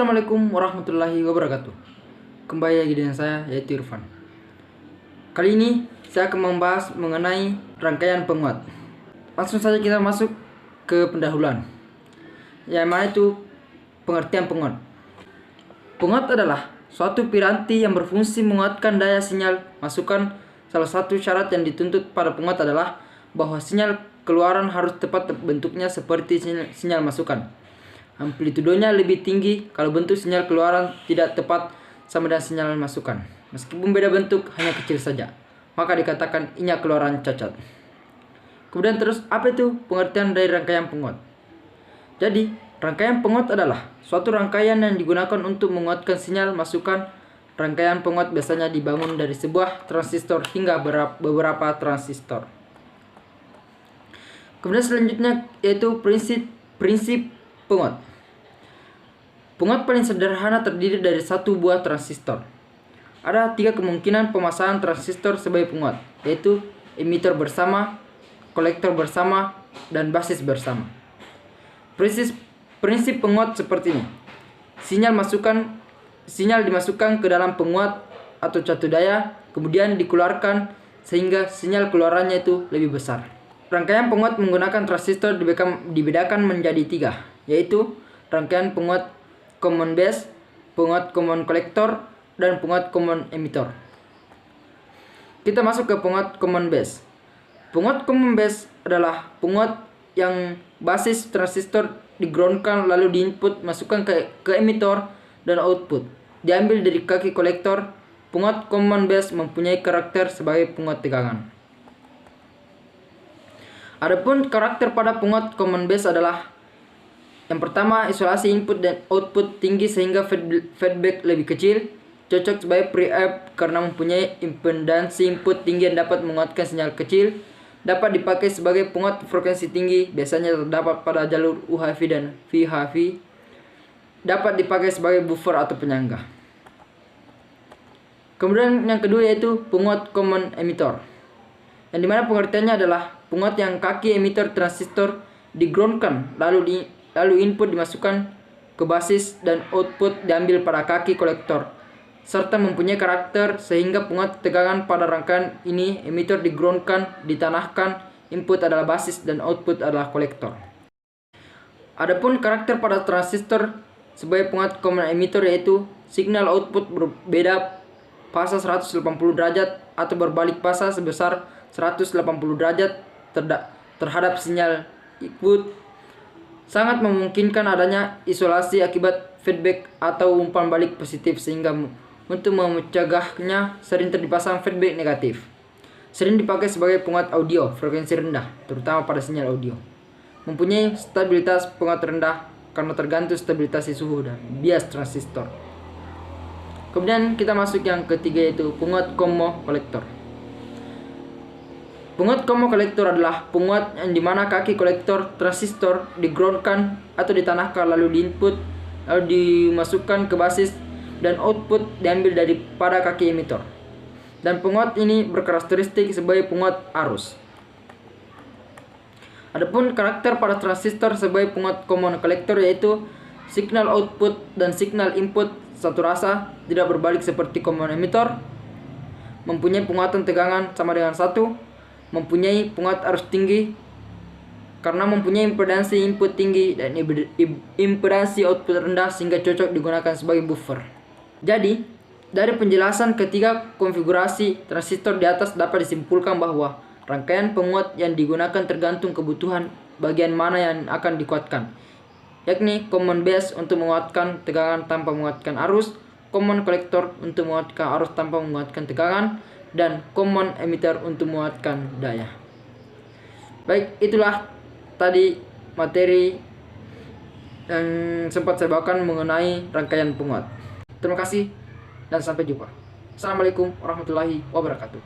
Assalamualaikum warahmatullahi wabarakatuh. Kembali lagi dengan saya, yaitu Irfan. Kali ini saya akan membahas mengenai rangkaian penguat. Langsung saja kita masuk ke pendahuluan, yang mana itu pengertian penguat. Penguat adalah suatu piranti yang berfungsi menguatkan daya sinyal masukan. Salah satu syarat yang dituntut pada penguat adalah bahwa sinyal keluaran harus tepat bentuknya seperti sinyal masukan. Amplitudenya lebih tinggi kalau bentuk sinyal keluaran tidak tepat sama dengan sinyal masukan. Meskipun beda bentuk, hanya kecil saja, maka dikatakan ini keluaran cacat. Kemudian terus, apa itu pengertian dari rangkaian penguat? Jadi, rangkaian penguat adalah suatu rangkaian yang digunakan untuk menguatkan sinyal masukan. Rangkaian penguat biasanya dibangun dari sebuah transistor hingga beberapa transistor. Kemudian selanjutnya yaitu prinsip penguat. Penguat paling sederhana terdiri dari satu buah transistor. Ada 3 kemungkinan pemasangan transistor sebagai penguat, yaitu emitter bersama, kolektor bersama, dan basis bersama. Prinsip penguat seperti ini. Sinyal dimasukkan ke dalam penguat atau catu daya, kemudian dikeluarkan sehingga sinyal keluarannya itu lebih besar. Rangkaian penguat menggunakan transistor dibedakan menjadi 3, yaitu rangkaian penguat common base, penguat common collector, dan penguat common emitter. Kita masuk ke penguat common base. Penguat common base adalah penguat yang basis transistor digroundkan lalu diinput masukkan ke emitter dan output diambil dari kaki kolektor. Penguat common base mempunyai karakter sebagai penguat tegangan. Adapun karakter pada penguat common base adalah: yang pertama, isolasi input dan output tinggi sehingga feedback lebih kecil, cocok sebagai preamp karena mempunyai impedansi input tinggi yang dapat menguatkan sinyal kecil, dapat dipakai sebagai penguat frekuensi tinggi, biasanya terdapat pada jalur UHF dan VHF, dapat dipakai sebagai buffer atau penyangga. Kemudian yang kedua yaitu penguat common emitter, yang dimana pengertiannya adalah penguat yang kaki emitter transistor digroundkan lalu input dimasukkan ke basis dan output diambil pada kaki kolektor, serta mempunyai karakter sehingga penguat tegangan pada rangkaian ini emitter digroundkan, ditanahkan, input adalah basis dan output adalah kolektor. Adapun karakter pada transistor sebagai penguat common emitter yaitu signal output berbeda fasa 180 derajat atau berbalik fasa sebesar 180 derajat terhadap sinyal input. Sangat memungkinkan adanya isolasi akibat feedback atau umpan balik positif, sehingga untuk mencegahnya sering dipasang feedback negatif. Sering dipakai sebagai penguat audio frekuensi rendah, terutama pada sinyal audio. Mempunyai stabilitas penguat rendah karena tergantung stabilitas suhu dan bias transistor. Kemudian kita masuk yang ketiga yaitu penguat combo kolektor. Penguat combo kolektor adalah penguat yang dimana kaki kolektor transistor digroundkan atau ditanahkan lalu diinput lalu dimasukkan ke basis dan output diambil daripada kaki emitter. Dan penguat ini berkarakteristik sebagai penguat arus. Adapun karakter pada transistor sebagai penguat common kolektor yaitu signal output dan signal input satu rasa, tidak berbalik seperti common emitter, mempunyai penguatan tegangan sama dengan 1, mempunyai penguat arus tinggi karena mempunyai impedansi input tinggi dan impedansi output rendah sehingga cocok digunakan sebagai buffer. Jadi, dari penjelasan ketiga konfigurasi transistor di atas dapat disimpulkan bahwa rangkaian penguat yang digunakan tergantung kebutuhan bagian mana yang akan dikuatkan, yakni common base untuk menguatkan tegangan tanpa menguatkan arus, common collector untuk menguatkan arus tanpa menguatkan tegangan, dan common emitter untuk menguatkan daya. Baik, itulah tadi materi yang sempat saya bawakan mengenai rangkaian penguat. Terima kasih dan sampai jumpa. Assalamualaikum warahmatullahi wabarakatuh.